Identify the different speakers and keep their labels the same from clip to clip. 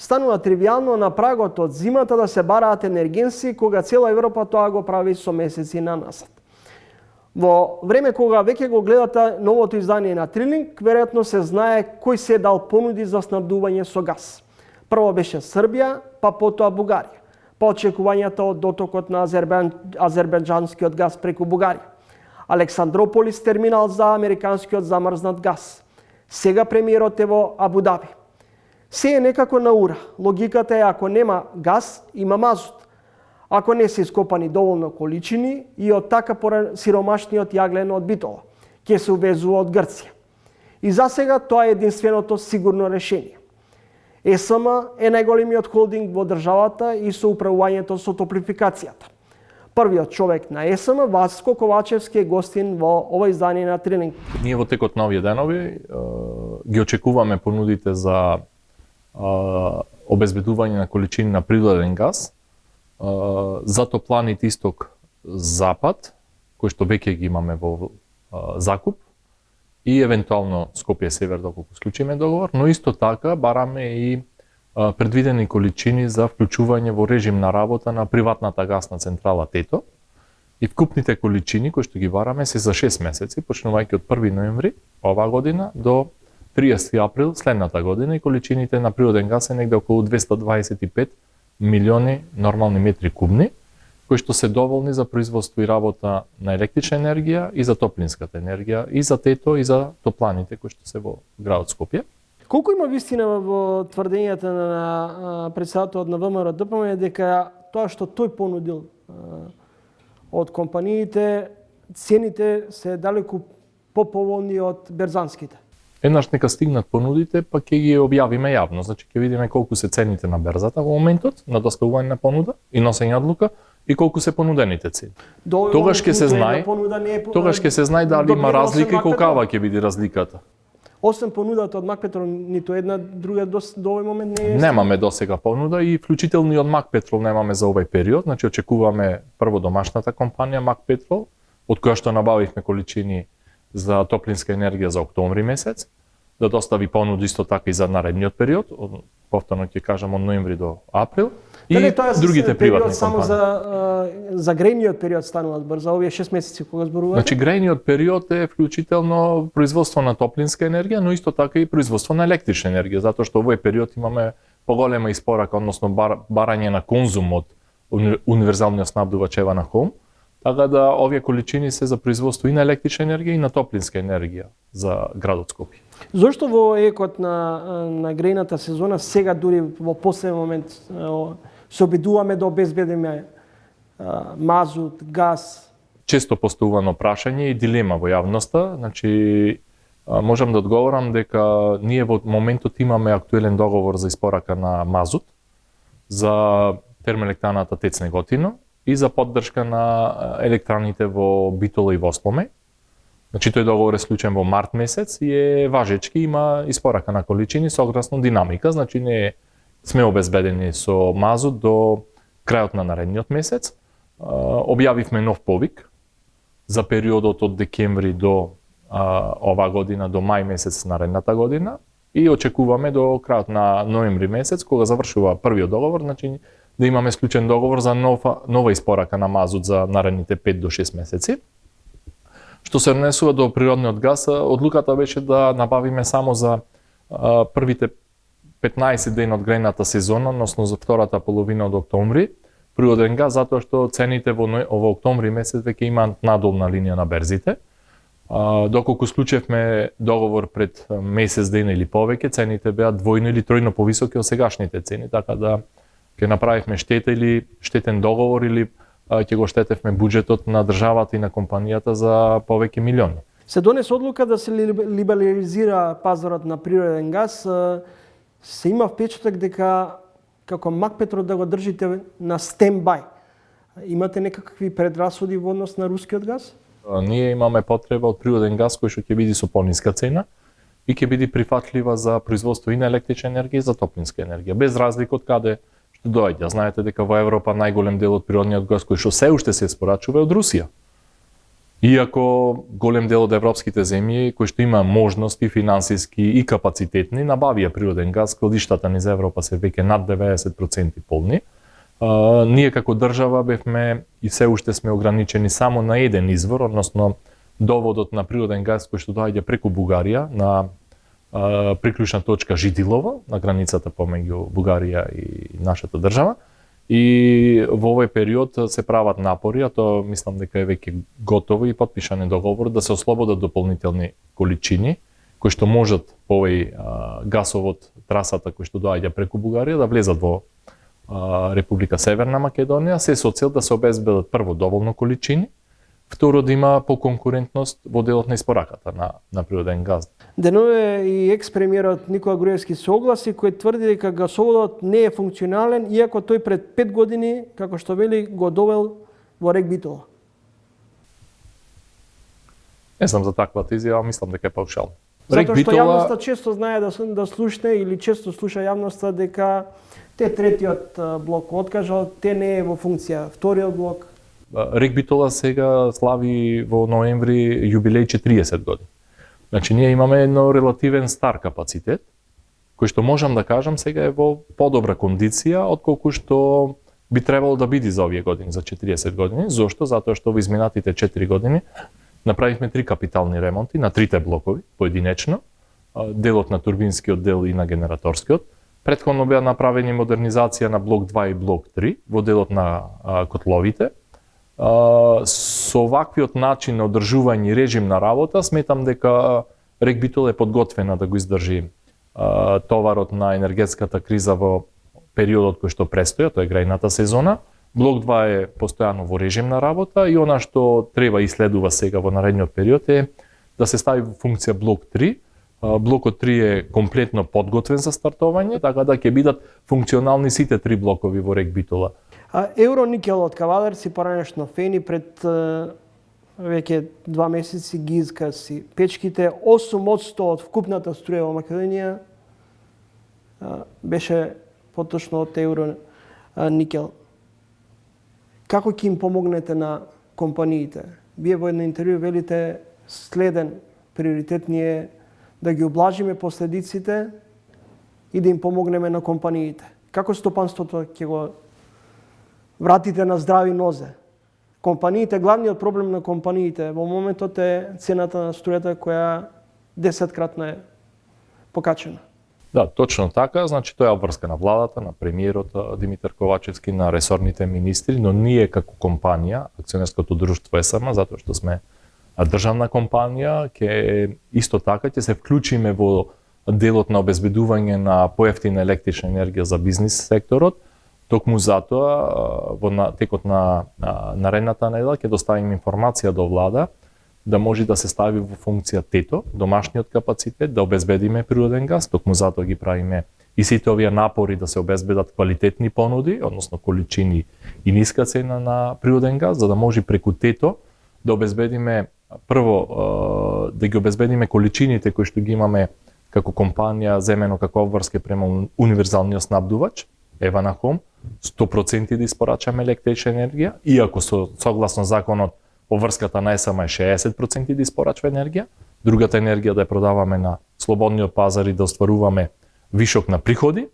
Speaker 1: станува тривијално на прагот од зимата да се бараат енергенси, кога цела Европа тоа го прави со месеци на насад. Во време кога веќе го гледате новото издание на Трилинг, веројатно се знае кој се дал понуди за снабдување со газ. Прво беше Србија, па потоа Бугарија, по очекувањата од дотокот на азербејџанскиот газ преку Бугарија. Александрополис терминал за американскиот замрзнат газ. Сега премиерот е во Абу Даби. Се е некако на ура. Логиката е ако нема газ, има мазут. Ако не се ископани доволно количини и од така сиромашниот јаглен од Битола, ќе се увезува од Грција. И за сега тоа е единственото сигурно решение. ЕСМ е најголемиот холдинг во државата и со управувањето со топлификацијата. Првиот човек на ЕСМ, Васко Ковачевски, е гостин во ова издание на Трилинг.
Speaker 2: Ние во текот на овие денови ги очекуваме понудите за обезбедување на количини на природен газ за топланите исток-запад, кои што веќе ги имаме во закуп, и евентуално Скопје-Север доколку склучиме договор, но исто така бараме и предвидени количини за вклучување во режим на работа на приватната гасна централа Тето. И вкупните количини кои што ги бараме се за 6 месеци, почнувајќи од 1 ноември оваа година до 30 април следната година, и количините на природен газ е негде околу 225 милиони нормални метри кубни, кои што се доволни за производство и работа на електрична енергија и за топлинската енергија, и за Тето, и за топланите кои што се во градот Скопје.
Speaker 1: Колку има вистина во тврдењата на председателот на ВМРО ДПМН дека тоа што тој понудил од компаниите, цените се далеку поповолни од берзанските?
Speaker 2: Еднаш нека стигнат понудите, па ќе ги објавиме јавно. Значи ќе видиме колку се цените на берзата во моментот на доставување на понуда и носење одлука и колку се понудените цени. Тогаш ќе се знае дали има разлика и колкава ќе биде разликата.
Speaker 1: Освен понудата од Макпетрол, ниту една друга до овој момент не е.
Speaker 2: Немаме досега понуда и вклучително и од Макпетрол немаме за овој период. Значи очекуваме прво домашната компанија Макпетрол, од која што набавивме количини за топлинска енергија за октомври месец, да достави понуди исто така и за наредниот период, повторно ќе кажам од ноември до април, и другите приватни
Speaker 1: компании. Само за грејниот период станува збор, за овие 6 месеци кога зборувате?
Speaker 2: Значи грејниот период е вклучително производство на топлинска енергија, но исто така и производство на електрична енергија, затоа што овој период имаме поголема испорака, односно барање на конзум од универзалниот снабдувач Евана Хом. Така да овие количини се за производство и на електрична енергија и на топлинска енергија за градот Скопје.
Speaker 1: Зошто во екот на грејната сезона сега дури во последен момент се обидуваме да обезбедиме мазут, газ?
Speaker 2: Често поставувано прашање и дилема во јавноста, значи можам да одговорам дека ние во моментот имаме актуелен договор за испорака на мазут за термоелектраната ТЕЦ Неготино и за поддршка на електраните во Битола и во Осломе. Значи тој договор е склучен во март месец и е важечки, има испорака на количини согласно динамика, значи не сме обезбедени со мазут до крајот на наредниот месец. Објавивме нов повик за периодот од декември до оваа година до мај месец наредната година и очекуваме до крајот на ноември месец кога завршува првиот договор, значи да имаме склучен договор за нова испорака на мазут за наредните 5 до 6 месеци. Што се однесува до природниот газ, одлуката беше да набавиме само за првите 15 дена од грејната сезона, односно за втората половина од октомври, природен газ, затоа што цените во октомври месец веќе имаат надолна линија на берзите. Доколку склучевме договор пред месец дена или повеќе, цените беа двојно или тројно повисоки од сегашните цени, така да ќе направивме штета или штетен договор или ќе го штетевме буџетот на државата и на компанијата за повеќе милиони.
Speaker 1: Се донесе одлука да се либерализира пазарот на природен газ. Се има впечаток дека како Макпетрол да го држите на стендбај. Имате некакви предрасуди во однос на рускиот газ?
Speaker 2: Ние имаме потреба од природен газ кој што ќе биде со пониска цена и ќе биде прифатлива за производство и на електрична енергија и за топлинска енергија, без разлика од каде што доаѓа. Знаете дека во Европа најголем дел од природниот газ кој што се уште се испорачува е од Русија. Иако голем дел од европските земји кои што има можности финансиски и капацитетни набавија природен газ, складиштата низ Европа се веќе над 90% полни. Ние како држава бевме и се уште сме ограничени само на еден извор, односно доводот на природен газ кој што доаѓа преку Бугарија на приклучна точка Жидилово на границата помеѓу Бугарија и нашата држава. И во овој период се прават напори, а тоа мислам дека е веќе готово и потпишан е договор да се ослободат дополнителни количини кои што можат по овој гасовод трасата кој што доаѓа преку Бугарија да влезат во Република Северна Македонија, се со цел да се обезбедат прво доволно количини, второ да има поконкурентност во делот на испораката на природен газ.
Speaker 1: Денове и екс-премиерот Никола Груевски се огласи кој тврди дека гасоводот не е функционален, иако тој пред 5 години, како што вели, го довел во Рек Битола.
Speaker 2: Не знам за таквата изјава, мислам дека е паушално.
Speaker 1: Затоа што јавноста често знае да слушне или често слуша јавноста дека третиот блок откажал, те не е во функција, вториот блок.
Speaker 2: Рек Битола сега слави во ноември јубилеј 40 години. Значи ние имаме едно релативен стар капацитет, кој што можам да кажам сега е во подобра кондиција отколку што би требало да биде за овие години, за 40 години. Зошто? Затоа што во изминатите 4 години направивме 3 капитални ремонти на трите блокови поединечно, делот на турбинскиот дел и на генераторскиот. Претходно беа направени модернизација на блок 2 и блок 3 во делот на котловите. Со ваквиот начин на одржување и режим на работа, сметам дека Рек Битола е подготвена да го издржи товарот на енергетската криза во периодот кој што престоја, тоа е грајната сезона. Блок 2 е постојано во режим на работа и она што треба и следува сега во наредниот период е да се стави во функција блок 3. Блокот 3 е комплетно подготвен за стартување, така да ќе бидат функционални сите 3 блокови во Рек Битола.
Speaker 1: Евроникел од Кавадарци, поранешно Фени, пред веќе 2 месеци ги изгаси печките. 8% од вкупната струја во Македонија беше поточно од Евроникел. Како ќе им помогнете на компаниите? Вие во едно интервју велите следен приоритет ни е да ги облажиме последиците и да им помогнеме на компаниите. Како стопанството ќе го вратите на здрави нозе? Компаниите, главниот проблем на компаниите во моментот е цената на струјата која 10-кратно е покачена.
Speaker 2: Да, точно така, значи тоа е обврска на владата, на премиерот Димитар Ковачевски, на ресорните министри, но ние како компанија, акционерското друштво ЕСМ, затоа што сме државна компанија, ќе исто така ќе се вклучиме во делот на обезбедување на поевтина електрична енергија за бизнис секторот. Токму затоа во текот на наредната недела ќе доставиме информација до влада да може да се стави во функција ТЕТО, домашниот капацитет, да обезбедиме природен газ. Токму затоа ги правиме и сите овие напори да се обезбедат квалитетни понуди, односно количини и ниска цена на природен газ, за да може преку ТЕТО да обезбедиме прво да ги обезбедиме количините кои што ги имаме како компанија земено како обврска према универзалниот снабдувач Еванахом, 100% да испорачаме електрична енергија, иако согласно законот обврската на ЕСМ е 60% да испорачува енергија, другата енергија да ја продаваме на слободниот пазар и да остваруваме вишок на приходи.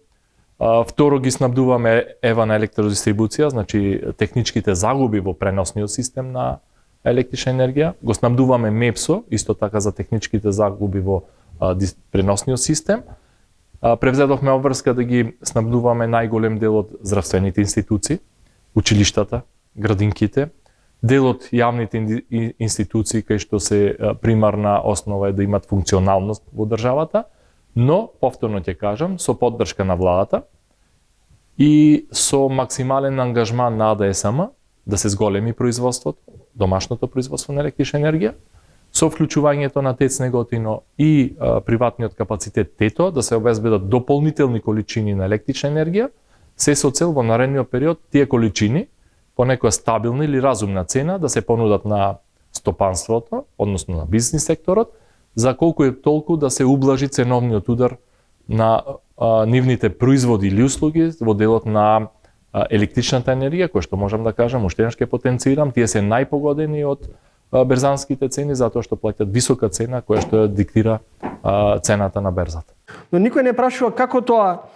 Speaker 2: Второ ги снабдуваме на електродистрибуција, значи техничките загуби во преносниот систем на електрична енергија, го снабдуваме МЕПСО, исто така за техничките загуби во преносниот систем. Превзедовме обврска да ги снабдуваме најголем дел од здравствените институции, училиштата, градинките, дел од јавните институции кај што се примарна основа е да имат функционалност во државата, но, повторно ќе кажам, со поддршка на владата и со максимален ангажман на АДСМ да се зголеми производството, домашното производство на електрична енергија, со вклучувањето на ТЕЦ Неготино и приватниот капацитет ТЕТО да се обезбедат дополнителни количини на електрична енергија, се со цел во наредниот период тие количини по некоја стабилна или разумна цена да се понудат на стопанството, односно на бизнис секторот, за колку е толку да се ублажи ценовниот удар на нивните производи или услуги во делот на електричната енергија, која што можам да кажам, уште еднаш ќе потенцирам, тие се најпогодени од берзанските цени затоа што плаќаат висока цена која што ја диктира цената на берзата.
Speaker 1: Но никој не прашува како тоа,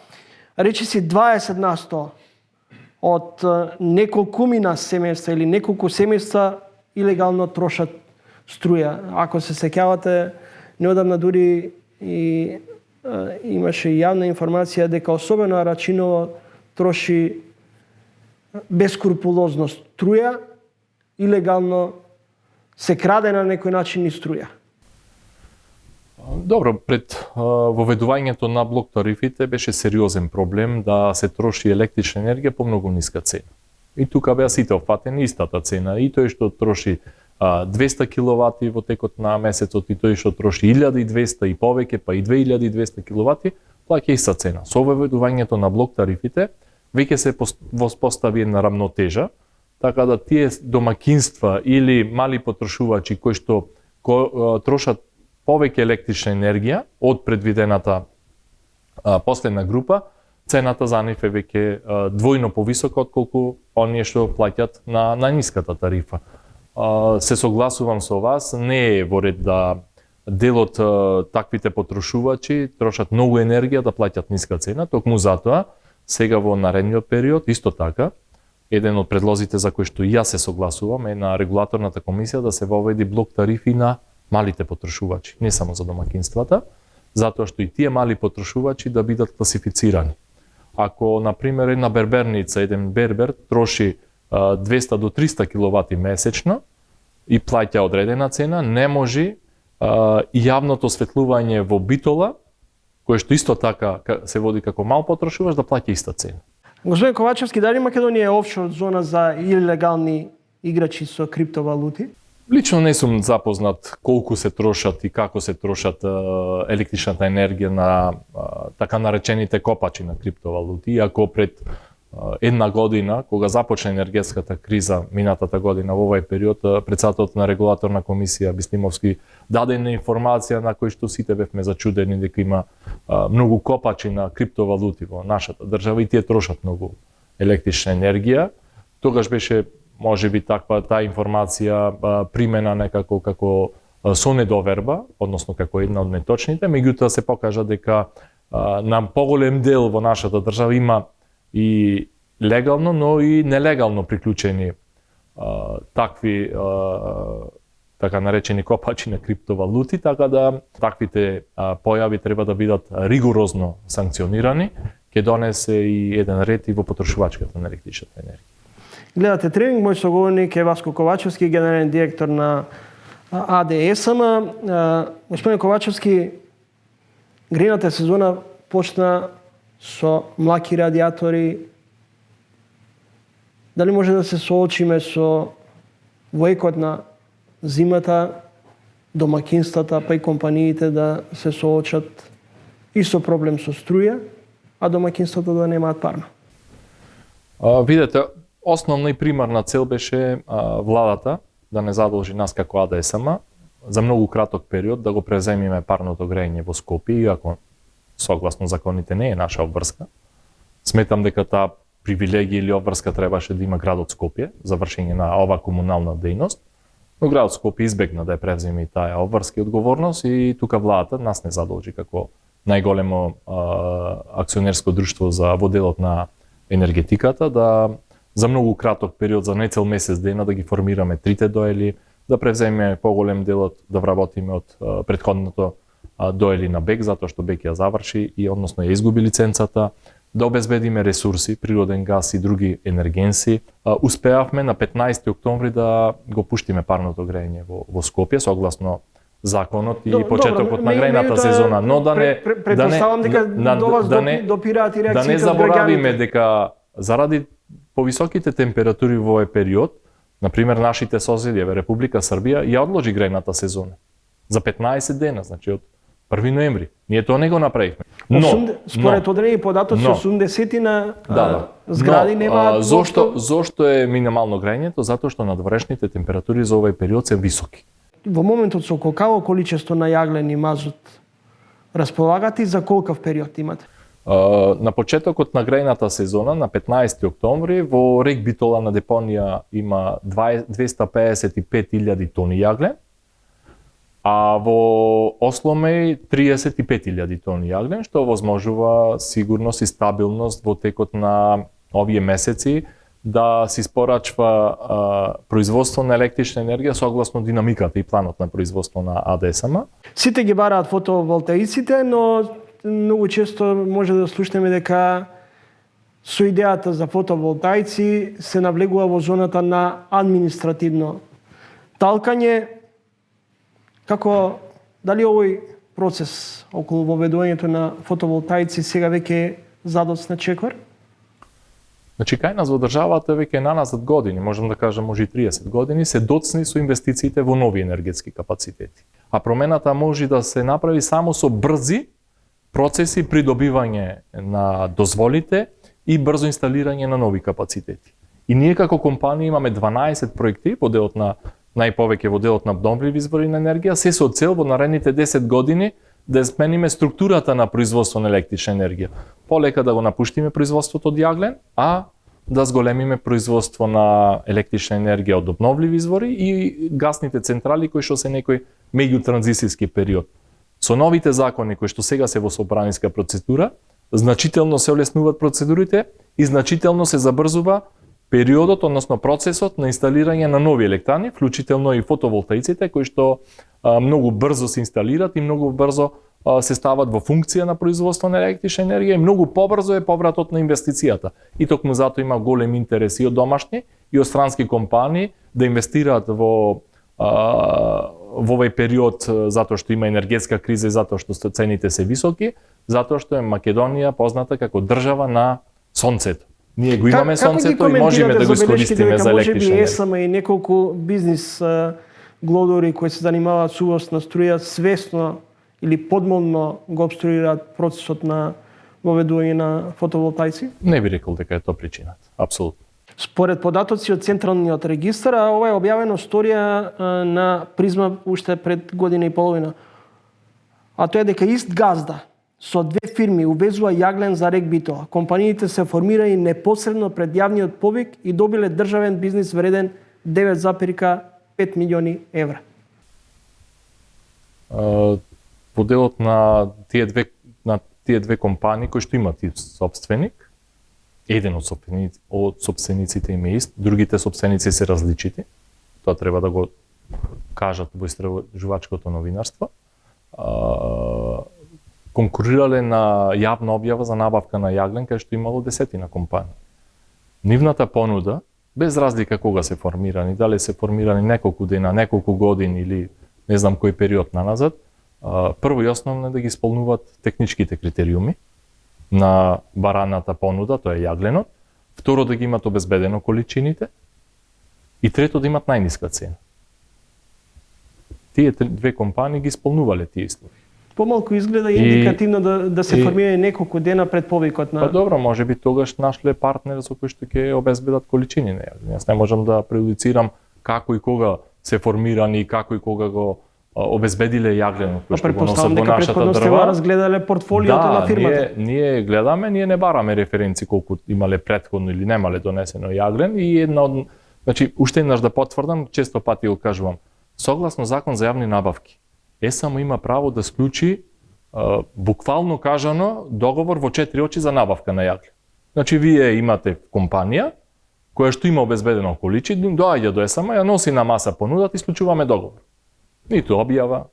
Speaker 1: речи си 20% од неколкумина семејства или неколку семејства илегално трошат струја. Ако се сеќавате, неодамна дури и имаше јавна информација дека особено Арачиново троши бескрупулозно струја, илегално се краде на некој начин и струја.
Speaker 2: Добро, пред воведувањето на блок тарифите беше сериозен проблем да се троши електрична енергија по многу ниска цена. И тука беа сите опфатени истата цена, и тој што троши 200 киловати во текот на месецот, и тој што троши 1200 и повеќе, па и 2200 киловати, плаќа иста цена. Со воведувањето на блок тарифите веќе се воспостави една рамнотежа, така да тие домакинства или мали потрошувачи кои што трошат повеќе електрична енергија од предвидената последна група, цената за нив е веќе двојно повисока отколку оние што плаќаат на ниската тарифа. Се согласувам со вас, не е во ред да дел од таквите потрошувачи трошат многу енергија да плаќаат ниска цена, токму затоа сега во наредниот период исто така еден од предлозите за кои што и јас се согласувам е на регулаторната комисија да се воведи блок тарифи на малите потрошувачи, не само за домакинствата, затоа што и тие мали потрошувачи да бидат класифицирани. Ако, например, една берберница, еден бербер троши 200 до 300 киловати месечно и плаќа одредена цена, не може и јавното осветлување во битола, кое што исто така се води како мал потрошувач, да плаќа иста цена.
Speaker 1: Господин Ковачевски, дали Македонија е офшор зона за илегални играчи со криптовалути?
Speaker 2: Лично не сум запознат колку се трошат и како се трошат електричната енергија на така наречените копачи на криптовалути. Иако пред една година, кога започна енергетската криза минатата година во овој период, председателот на регулаторна комисија Бислимовски даде една информација на кој што сите бевме зачудени дека има многу копачи на криптовалути во нашата држава и тие трошат многу електрична енергија. Тогаш беше можеби таква таа информација примена некако како со недоверба, односно како една од неточните, меѓутоа се покажа дека на поголем дел во нашата држава има и легално, но и нелегално приклучени такви така наречени копачи на криптовалути, така да таквите појави треба да бидат ригорозно санкционирани, ќе донесе и еден ред и во потрошувачката на електричната енергија.
Speaker 1: Гледате тренинг, мој соговорник е Васко Ковачевски, генерален директор на АДСМ. Господин Ковачевски, грејната сезона почна со млаки радиатори. Дали може да се соочиме со воекот на зимата, домакинствата, па и компаниите да се соочат и со проблем со струја, а домакинствата да немаат парна?
Speaker 2: Видете, основна и примарна цел беше владата да не задолжи нас како АДСМ за многу краток период да го преземиме парното грејење во Скопје, иако согласно законите не е наша обврска. Сметам дека таа привилегија или обврска требаше да има градот Скопје за вршење на ова комунална дејност, но градот Скопје избегна да ја превземе таа обврска и одговорност и тука владата нас не задолжи како најголемо акционерско друштво за во делот на енергетиката да за многу краток период, за нецел месец дена да ги формираме трите доели, да превземе поголем делот, да вработиме од претходното доели на БЕК, затоа што БЕК ја заврши и односно ја изгуби лиценцата, да обезбедиме ресурси, природен газ и други енергенси. Успеавме на 15 октомври да го пуштиме парното грејење во Скопје, согласно законот и почетокот на грејната сезона, но да не
Speaker 1: допираат и реакциите
Speaker 2: да не заборавиме дека заради повисоките температури во овој период, например нашите соседи, Република Србија, ја одложи грејната сезона за 15 дена, значи од 1 ноември. Ние тоа не го направивме.
Speaker 1: Според одредени податоци 80 згради немаат.
Speaker 2: Зошто е минимално грејењето? Затоа што надворешните температури за овој период се високи.
Speaker 1: Во моментот со колкаво количество на јаглен и мазут располагате и за колкав период имате?
Speaker 2: На почетокот на грејната сезона, на 15 октомври, во рек Битола на депонија има 255.000 тони јаглен, а во Осломеј 35.000 тони јаглен, што возможува сигурност и стабилност во текот на овие месеци да се испорачва производство на електрична енергија согласно динамиката и планот на производство на АДСМ.
Speaker 1: Сите ги бараат фотоволтаиците, но многу често може да слушнеме дека со идејата за фотоволтаици се навлегува во зоната на административно талкање. Како, дали овој процес околу воведувањето на фотоволтаици сега веќе е задоцна чекор?
Speaker 2: Значи, кај нас во државата веќе наназад години, можам да кажам може и 30 години, се доцни со инвестициите во нови енергетски капацитети. А промената може да се направи само со брзи процеси придобивање на дозволите и брзо инсталирање на нови капацитети. И ние како компанија имаме 12 проекти во делот на најповеќе во делот на обновливи извори на енергија, се со цел во наредните 10 години да смениме структурата на производство на електрична енергија. Полека да го напуштиме производството од јаглен, а да зголемиме производство на електрична енергија од обновливи извори и гасните централи кои што се некој меѓутранзисијски период. Со новите закони кои што сега се во собраниска процедура, значително се олеснуваат процедурите и значително се забрзува периодот, односно процесот на инсталирање на нови електрани, вклучително и фотоволтаиците кои што многу брзо се инсталират и многу брзо се стават во функција на производство на електрична енергија и многу побрзо е повратот на инвестицијата. И токму затоа има голем интерес и од домашни и од странски компании да инвестираат во овој период затоа што има енергетска криза и затоа што цените се високи, затоа што е Македонија позната како држава на сонцето. Ние го имаме сонцето и можеме да го искористиме за електрична енергија.
Speaker 1: ЕСМ и неколку бизнис глодори кои се занимаваат со увоз на струја свесно или подмолно го обструираат процесот на воведување на фотоволтаици?
Speaker 2: Не би рекол дека е тоа причината, апсолутно.
Speaker 1: Според податоци од Централниот регистар, а ова е објавено сторија на Призма уште пред година и половина. А тоа е дека ист газда со две фирми увезува јаглен за рек Битола. Компаниите се формирани непосредно пред јавниот повик и добиле државен бизнис вреден 9,5 милиони евра.
Speaker 2: Во делот на тие две компании кои што имат и собственик, еден од собствениците им е ист, другите собственици се различити. Тоа треба да го кажат во истражувачкото новинарство. Конкурирале на јавна објава за набавка на јаглен кај што имало десетина компании. Нивната понуда, без разлика кога се формирани, дали се формирани неколку дена, неколку години или не знам кој период наназад, прво и основно е да ги исполнуваат техничките критериуми на бараната понуда, тоа е јагленот, второ да ги имат обезбедено количините и трето да имат најниска цена. Тие две компании ги исполнувале тие услови.
Speaker 1: Помалку изгледа индикативно да се формира неколку дена пред повикот на...
Speaker 2: Па добро, може би тогаш нашле партнер со кој што ќе обезбедат количини на јаглен. Јас не можам да прејудицирам како и кога се формирани и како и кога го обезбедиле јагленот кој што го носат во нашата дрва.
Speaker 1: Разгледале портфолиото на фирмата.
Speaker 2: Ние гледаме, ние не бараме референци колку имале претходно или немале донесено јаглен и една од, значи уште еднаш да потврдам, често пати го кажувам, согласно закон за јавни набавки, ЕСМ има право да склучи буквално кажано договор во 4 очи за набавка на јаглен. Значи вие имате компанија која што има обезбедено количини, доаѓа до ЕСМ, ја носи на маса понудата и склучуваме договор. Ниту објава,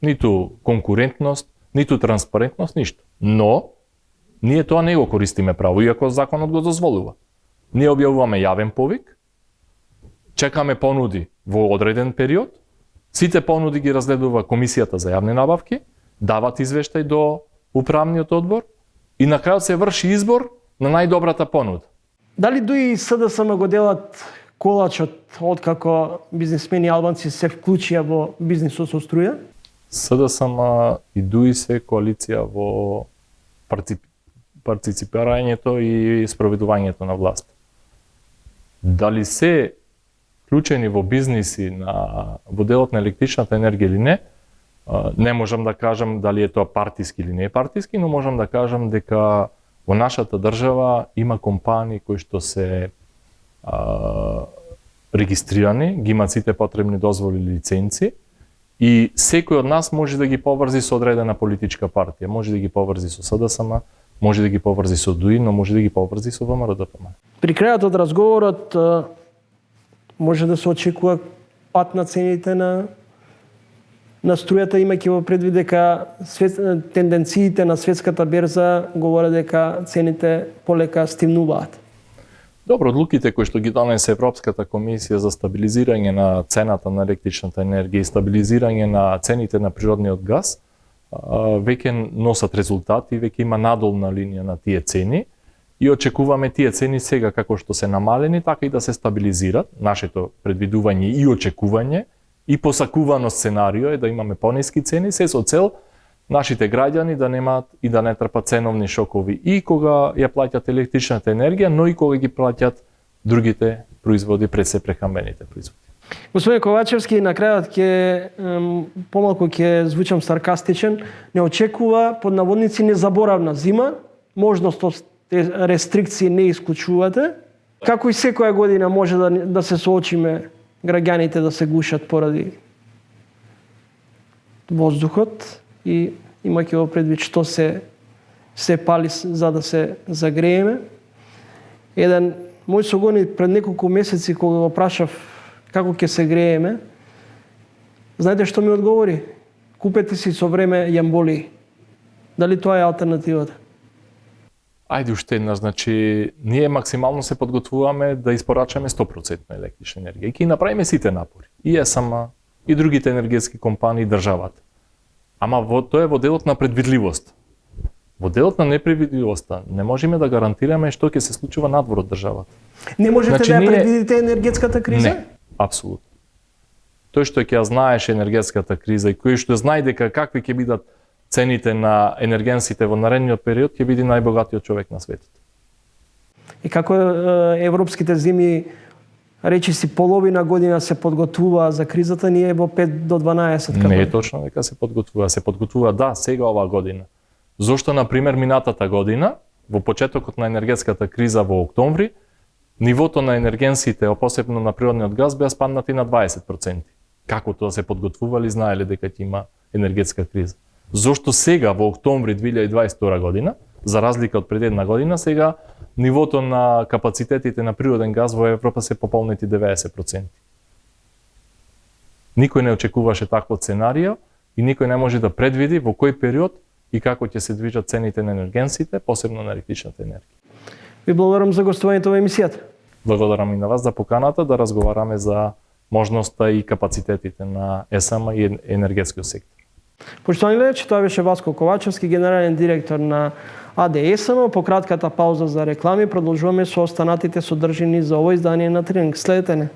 Speaker 2: ниту конкурентност, ниту транспарентност, ништо. Но, ние тоа не го користиме право, иако законот го дозволува. Ние објавуваме јавен повик, чекаме понуди во одреден период, сите понуди ги разгледува Комисијата за јавни набавки, дават извештај до управниот одбор и на крајот се врши избор на најдобрата понуда.
Speaker 1: Дали ДУИ и СДСМ го делат колачот откако бизнисмени албанци се вклучија во бизнисот со струја?
Speaker 2: СДСМ и ДУИ се коалиција во партиципирањето и спроведувањето на власт. Дали се вклучени во бизниси во делот на електричната енергија или не можам да кажам дали е тоа партиски или не е партиски, но можам да кажам дека Во нашата држава има компании кои што се регистрирани, ги имаат сите потребни дозволи и лиценци, и секој од нас може да ги поврзи со одредена политичка партија, може да ги поврзи со СДСМ, може да ги поврзи со ДУИ, но може да ги поврзи со ВМРО-ДПМНЕ.
Speaker 1: При крајот од разговорот може да се очекува пат на цените на струјата, имајќи во предвид дека тенденциите на светската берза говорат дека цените полека стимнуваат.
Speaker 2: Добро, одлуките кои што ги донесе Европската комисија за стабилизирање на цената на електричната енергија и стабилизирање на цените на природниот газ, веќе носат резултати, веќе има надолна линија на тие цени и очекуваме тие цени сега како што се намалени, така и да се стабилизират. Нашето предвидување и очекување и посакувано сценарио е да имаме пониски цени, се со цел нашите граѓани да немаат и да не трпат ценовни шокови и кога ја плаќат електричната енергија, но и кога ги плаќат другите производи, пред се прехранбените производи.
Speaker 1: Господин Ковачевски, на крајот помалку ќе звучам саркастичен, не очекува под наводници незаборавна зима, можност рестрикции не исклучувате. Како и секоја година може да се соочиме граѓаните да се гушат поради воздухот и имајќи во предвид што се пали за да се загрееме. Еден мој согоник пред неколку месеци кога го прашав како ќе се грееме, знаете што ми одговори? Купете си со време јамболи. Дали тоа е алтернативата?
Speaker 2: Ајде уште една, значи, ние максимално се подготвуваме да испорачаме 100% електрична енергија. И ќе направиме сите напори. И ЕСМ, и другите енергетски компании, државата. Ама тоа е во делот на предвидливост. Во делот на непредвидливоста не можеме да гарантираме што ќе се случува надвор од државата.
Speaker 1: Не можете да ја предвидите енергетската криза?
Speaker 2: Не, апсолутно. Тој што ќе ја знаеше енергетската криза и кој што знае дека какви ќе бидат цените на енергенсите во наредниот период, ќе биде најбогатиот човек на светот.
Speaker 1: И како европските зими, речи си половина година се подготвува за кризата, ние во 5 до 12 како?
Speaker 2: Не е точно дека се подготвува. Се подготвува, да, сега оваа година. Зошто, например, минатата година, во почетокот на енергетската криза во октомври, нивото на енергенсите, посебно на природниот газ, беа спаднати на 20%. Како тоа се подготвували, знаеле дека ќе има енергетска криза. Зошто сега во октомври 2022 година, за разлика од пред една година, сега нивото на капацитетите на природен газ во Европа се пополнети 90%. Никој не очекуваше такво сценарио и никој не може да предвиди во кој период и како ќе се движат цените на енергенсите, посебно на електричната енергија.
Speaker 1: Ви благодарам за гостувањето во емисијата.
Speaker 2: Благодарам и на вас за поканата да разговараме за можноста и капацитетите на ЕСМ и енергетскиот сектор.
Speaker 1: Поштовани гледачи, тоа беше Васко Ковачевски, генерален директор на АД ЕСМ. По кратката пауза за реклами продолжуваме со останатите содржини за ово издание на Тренинг. Следете не.